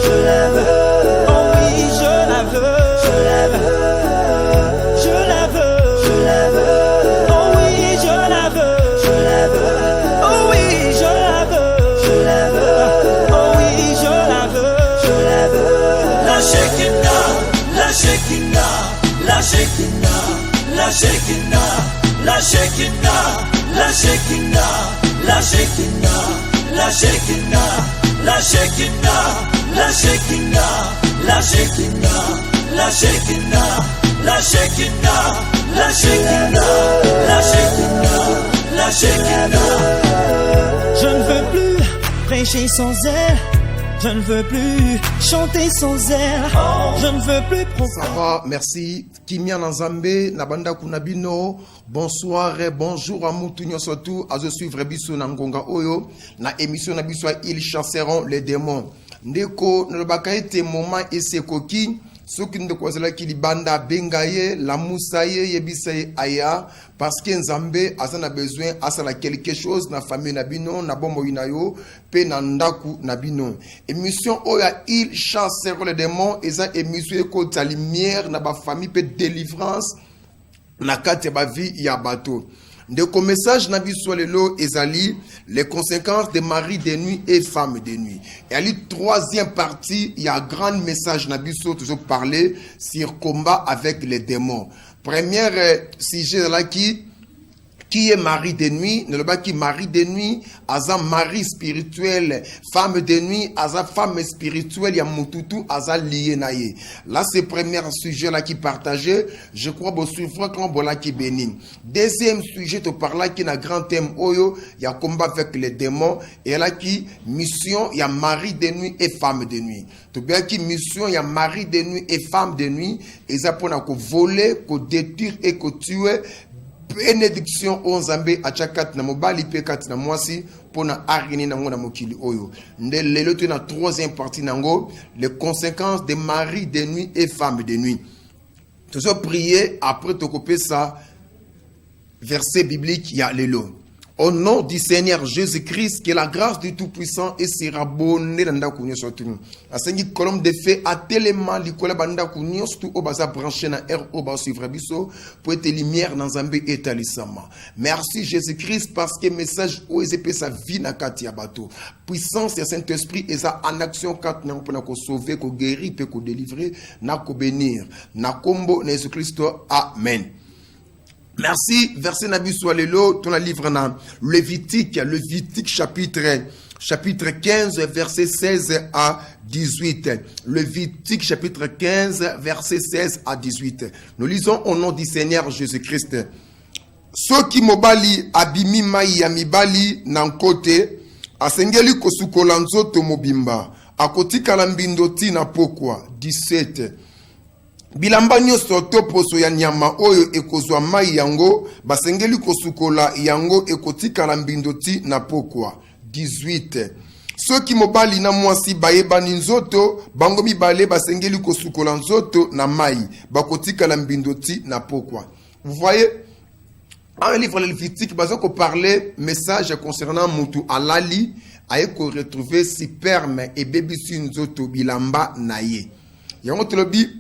je la veux. Oh oui, je la veux, je la veux. Je la veux, je la veux. Oh oui, je la veux, je la veux. Oh oui, je la veux, je la veux. Oh oui, je la veux, je la veux. La Shekinah, la Shekinah, la Shekinah, la Shekinah, la Shekinah, la Shekinah, la Shekinah, la Shekinah, la Shekinah, la Shekinah, la Shekinah, la Shekinah, la Shekinah, la Shekinah, la Shekinah, la Shekinah. Je ne veux plus prêcher sans elle. Je ne veux plus chanter sans elle. Je ne veux plus Ça va, merci. Kimia Nanzambe, Nabanda Kunabino. Bonsoir et bonjour à Moutounio surtout. À je suivre Bisso Nangonga Oyo. Na émission Nabiso, ils chasseront les démons. Ndeko, Nobakaete, moment et Sekoki. Ce qui ne croise là qui banda bengaye, la moussaye, yebisaye aya, parce que Nzambe a besoin à quelque chose na famille nabino, na bombo inayo, pe nandaku nabino. Émission oya il chassera les démons, et ça émission côté la lumière na ba famille pe délivrance na kate ba vie ya bateau. De comme message nabi solelo ezali les conséquences des maris de nuit et femmes de nuit. Et à la troisième partie, il y a un grand message nabi so toujours parler sur combat avec les démons. Premier sujet là qui est mari de nuit, ne le pas qui mari de nuit, aza mari spirituel, femme de nuit, aza femme spirituelle, ya mututu, aza lié naye. Là, c'est le premier sujet là qui partagé, je crois, bon, suivre quand bon là qui béni. Deuxième sujet, tu parles là qui n'a grand thème, oyo, il y a combat avec les démons, et là qui mission, il y a mari de nuit et femme de nuit. Tu bien qui mission, il y a mari de nuit et femme de nuit, et ça pour qu'on voler, qu'on détruire et qu'on tuer. Bénédiction au Zambé à chakat na mobali pekat na mwasi pona arini na ngona mokili oyo. Ndele tu na troisième partie nango les conséquences des maris de nuit et femmes de nuit. Toujours prier après te couper ça verset biblique il y a lelo. Au nom du Seigneur Jésus-Christ, que la grâce du Tout-Puissant et sera abonnée dans la kunyo surtout. La cinquième colonne de fait à tellement l'icole banda kunyo surtout au basa branché na air au bas suivre biso pour être lumière dans Zambé et talisama. Merci Jésus-Christ parce que message au ezp sa vie na katia bateau. Puissance et Saint-Esprit et ça en action quand na pour na ko sauver, ko guérir, pe ko délivrer, na ko bénir. Na kombo na Jésus-Christ. Amen. Merci. Verset Nabi Swalelo, ton livre dans Lévitique chapitre 15, verset 16 à 18. Lévitique chapitre 15, verset 16 à 18. Nous lisons au nom du Seigneur Jésus-Christ. Soki mobali abimi mai ya mibali nankote, asengeli kosukola nzoto mobimba, akotika la mbindoti na pokwa. 17. Bilamba nyonso to poso ya nyama oyo ekozwa mai yango basengeli kosukola yango ekotika la mbindoti na pokwa. 18. Soki mobali na mwasi bayebani nzoto bango mibale basengeli kosukola nzoto na mai bakotika la mbindoti na pokwa. Vous voyez, dans le livre Lévitique, bazoko parler message concernant mutu alali ayeko retrouver sperme et bébé nzoto bilamba naye. Yango tolobi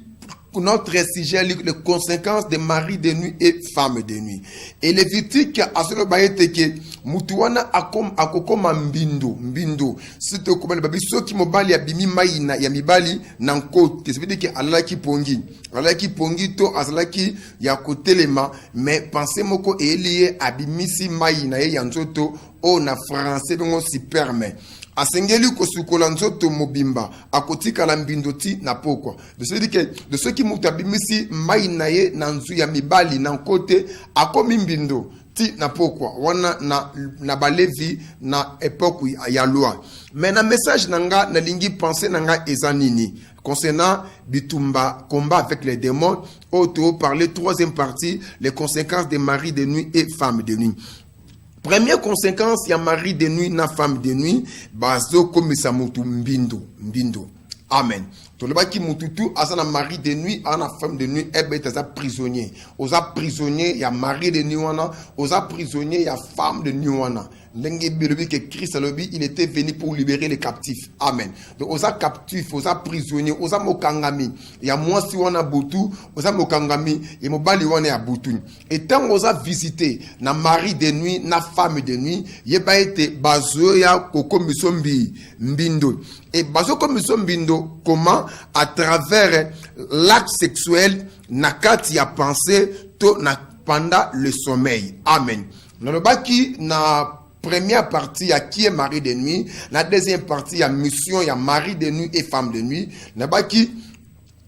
notre sujet, les conséquences des maris de nuit et femmes de nuit. Et Lévitique a ce baïete que mutuana akokoma mbindo. Si tu comprends, babi so ki mobali abimi maina ya mibali nanko. Ça veut dire que Allah ki pongi to azala ki ya kotelema. Mais pensez moko lié abimisi maina ya nzoto o na français donc si permet. Asengeli kosukola nzoto mobimba akotika la mbindoti na pokwa. De ceux qui mutabimisi mai naye na nzu ya mibali na kote akomi mbindo ti na pokwa wana na balevi na époque ya loi. Mais na message nanga na lingi penser nanga ezanini concernant bitumba combat avec les démons auto parler troisième partie les conséquences des maris de nuit et femmes de nuit. Première conséquence, il y a mari de nuit, na femme de nuit, bazo comme ça mutu mbindo. Amen. To le baki mututu asana mari de nuit, ana femme de nuit, ebe taza prisonnier. Oza prisonnier, il y a mari de nuit wana, oza prisonnier, il y a femme de nuit wana. que Christ il était venu pour libérer les captifs. Amen. Donc, aux captifs, aux prisonniers, aux mokangami. Il y a moi si on a boutu, aux mokangami, et mobali on est à boutu. Et tant aux a visité, na mari de nuit, na femme de nuit, il a été bazoya koko misombi mbindo. Et bazo comme mbindo, comment? À travers l'acte sexuel, na kati ya pensée, to na pendant le sommeil. Amen. Dans le baki, na première partie, il y a qui est mari de nuit. La deuxième partie, il y a mission, il y a mari de nuit et femme de nuit. Dans le baki,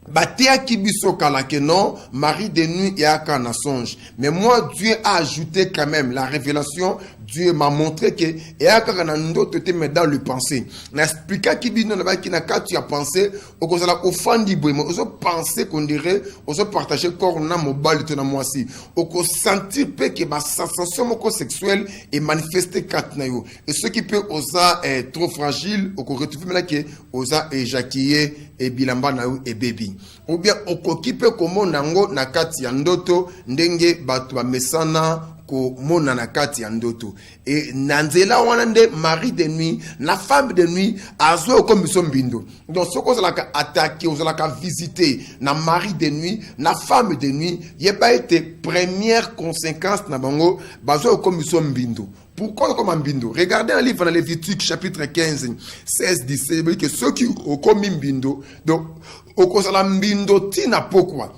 Batea kibiso kalake non, mari de nuit et akana songe. Mais moi, Dieu a ajouté quand même la révélation. Dieu m'a montré que et akana ndoto te met dans le pensée. N'expliqua kibino na baki na ka tu as pensé, au kozala ofandi boy, mais oso penser qu'on dirait, oso partager corps na mobile to na moi si. Au ko sentir pe que ma sensation moko sexuelle est manifestée kat na yo. Et ce qui peut osa est trop fragile, au ko retrouver maintenant que osa éjaculer et bilamba na yo et baby. Ou bien okokipe komo nango na kati ya ndoto ndenge batu mesana ko mona na kati ya ndoto. Et nanzela wana nde mari de nuit na femme de nuit azo comme sombindo. Donc ce qu'on a attaquer, on a visiter na mari de nuit na femme de nuit, yeba été première conséquence na bango bazo comme sombindo. Pourquoi comme Mbindo? Regardez un livre dans Lévitique chapitre 15, 16, 17, vous que ceux qui ont commis Mbindo, donc, au cause de la Mbindo, tina pourquoi?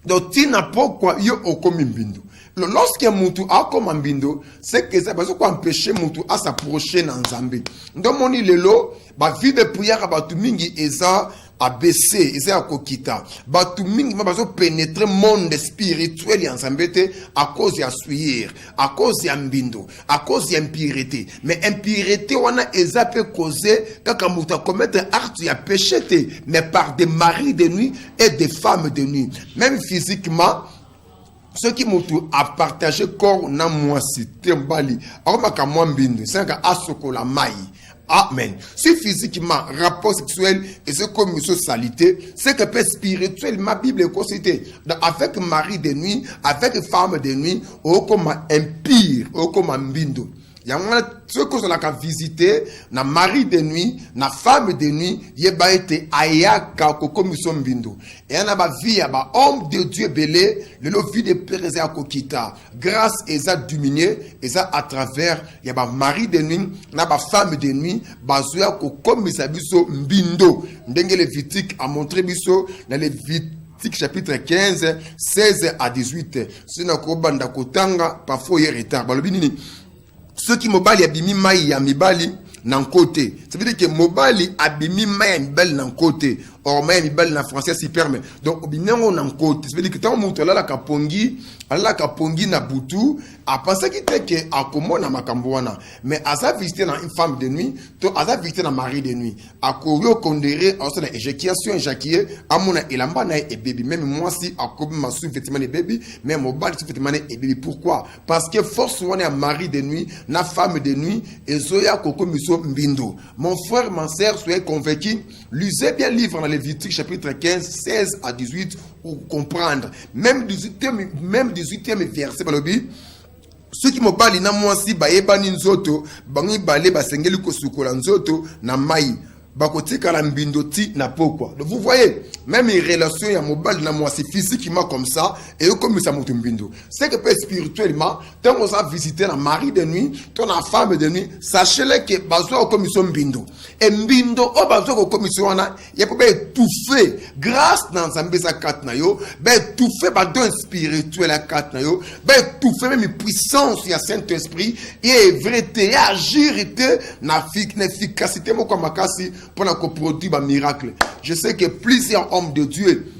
Donc, tina pourquoi yo au commis Mbindo? Lorsqu'un moutou a comme Mbindo, c'est que ça va empêcher moutou à s'approcher dans Zambie. Donc, mon ilelo, ba vie de prière à Batumingi et ça, a baissé, et à kokita. Batuming va pénétrer monde spirituel en s'embêter à cause de suir, à cause de mbindo, à cause d'impureté. Mais impureté, on a peut causer quand on commettre acte de péché, mais par des maris de nuit et des femmes de nuit. Même physiquement, ceux qui m'ont à partager corps na moi c'est mbali. Alors ma moi mbindo, c'est un asoko la maille. Amen. Si physiquement, rapport sexuel et ce comme une salité, c'est que peut spirituel, ma Bible est consultée. Avec mari de nuit, avec femme de nuit, ou comme impire, ou comme mbindo. Il y a ceux que l'on a visité, na mari de nuit, na femme de nuit, yeba été ayaka comme sombindo. Et on a ba vie ba homme de Dieu belé, le vie de Pérez à kokita. Grâce et ça diminué, et ça à travers yaba mari de nuit, na ba femme de nuit, bazoya comme biso mbindo. Ndenge Lévitique a montré biso dans Lévitique chapitre 15, 16 à 18. Sinon ko banda kotanga parfois il retard. Balobini ceux qui mobali abimi mai ya mibali nan côté. Ça veut dire que mobali abimi mai ya mibali nan côté. Or mai ya mibali na français si permet. Donc obinengo nan côté. Ça veut dire que tant muto la kapongi na butu a pensé qu'il était que a komo na makambo wana. Mais a sa visiter na une femme de nuit, to a sa visiter na mari de nuit. A koyo kondere en na éjaculation éjaculé amona elamba na et baby. Même moi si a kobi ma sous vêtement de baby, même mobali sous vêtement et baby. Pourquoi? Parce que force wana mari de nuit, na femme de nuit et zoya koko miso mbindo. Mon frère, ma sœur, soyez convaincus, lisez bien le livre dans Lévitique chapitre 15, 16 à 18 pour comprendre. Même 18e verset, ceux qui m'ont parlé, na moi si, baebani nzoto, bangi bale, basengeli kosukola nzoto, na mai. Bakotika la mbindoti na pourquoi. Donc vous voyez, même une relation ya mobile na moi c'est physiquement comme ça et comme ça monte mbindo. C'est que spirituellement, quand on va visiter la mari de nuit, ton femme de nuit, sachez-le que bazo comme ils sont mbindo. Et mbindo o bazo comme ils sont na, il peut étouffer grâce dans Zambeza katnayo, étouffer ba don spirituel à katnayo, étouffer même puissance ya Saint-Esprit et vérité agir na efficacité mo comme makasi pour la produire un miracle. Je sais que plusieurs hommes de Dieu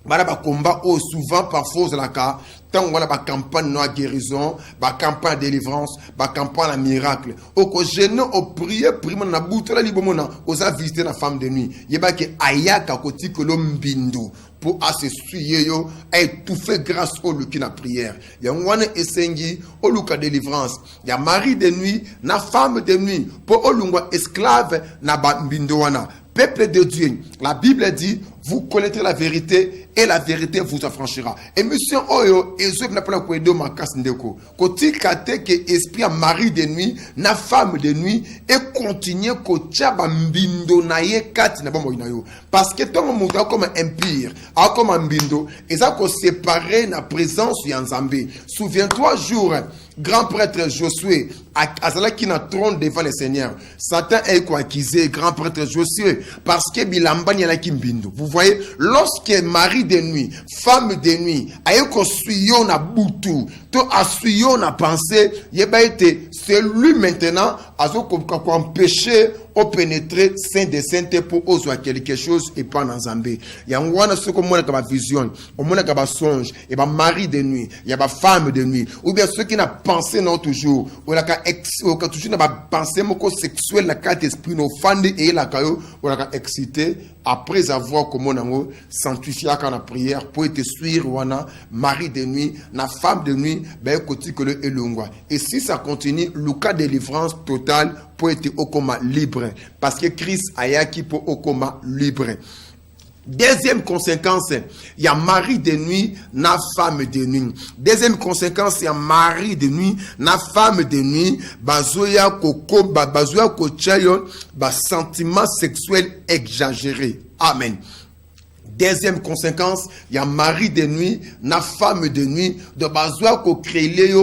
va combat souvent parfois la cas tant on a la campagne de guérison, la campagne de délivrance, la campagne de miracle. Au que je ne au prier prima na bouto la libomona aux a visiter la femme de nuit. Yeba que ayaka koti que l'homme bindu pour assurer yo étouffer grâce au luki na prière. Ya ngwana esengi au luka délivrance. Ya mari de nuit, na femme de nuit pour olungwa esclave na ba mbindo wana. Peuple de Dieu, la Bible dit, vous connaîtrez la vérité et la vérité vous affranchira. Et monsieur Oyo, ezo na pona ko edo makasi ndeko ko tikate ke esprit en mari de nuit na femme de nuit et continuer ko tchaba mbindo na ye kati na bomoi na yo parce que ton moto comme impire a comme mbindo eza ko séparer na présence ya Nzambe. Souviens-toi jour grand prêtre Josué azala qui na trône devant le Seigneur. Satan est quoi accusé grand prêtre Josué parce que bilamba ni la kimbindo. Vous voyez, lorsque mari de nuit, femme de nuit, aye ko suyo na butu, to asuyo na pensée, yeba été c'est lui maintenant azo ko empêcher au pénétrer saint de sainteté pour oser quelque chose et pas dans Nzambe. Ya ngwana soko mona ka ba vision, o mona ka ba songe, et ba mari de nuit, ya ba femme de nuit, ou bien ceux qui n'a pensé non toujours, ou la ka toujours na ba pensée moko sexuelle na carte esprit no fande et la kayo, ou la ka excité après avoir comme nango sanctifié à la prière pour être suivre wana mari de nuit, na femme de nuit, ben côté que le elongwa. Et si ça continue, le cas de délivrance totale pour être au coma libre parce que Christ a yaki pour au coma libre. Deuxième conséquence, il y a mari de nuit, na femme de nuit. Deuxième conséquence, il y a mari de nuit, na femme de nuit, bazoya koko, bazoya kochayon, sentiment sexuel exagéré. Amen. Deuxième conséquence, il y a mari de nuit, na femme de nuit, de bazoya ko créer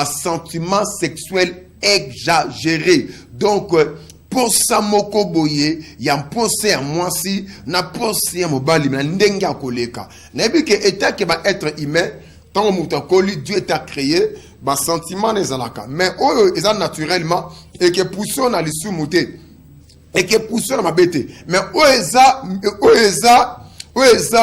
sentiment sexuel exagéré. Donc, pour ça moko boye ya mpose ya mwasi na pose ya mobali na ndenge ya koleka na bi ke état ke ba être humain tant muta koli Dieu t'a créé ba sentiment les alaka mais oyo eza naturellement et que pousso na lisu muté et que pousso na mabete mais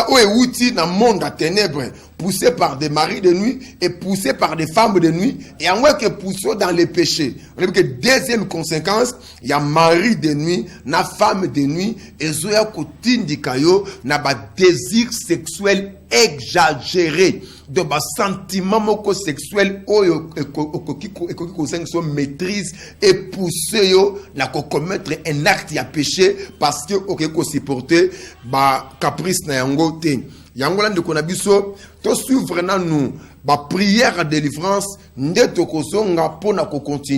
oyo outil na monde à ténèbres poussé par des maris de nuit et poussé par des femmes de nuit et en vrai que poussé dans les péchés. On que deuxième conséquence, il y a mari de nuit, na femme de nuit et zoya kotindi kayo na ba désir sexuel exagéré de ba sentiment moko sexuel oyo ko son maîtrise et pousser yo na ko commettre un acte ya péché parce que ko supporter ba caprice na yango te. Yangola ndeko na biso to suivre na nous ba prière à délivrance nde to kozonga pona ko continuer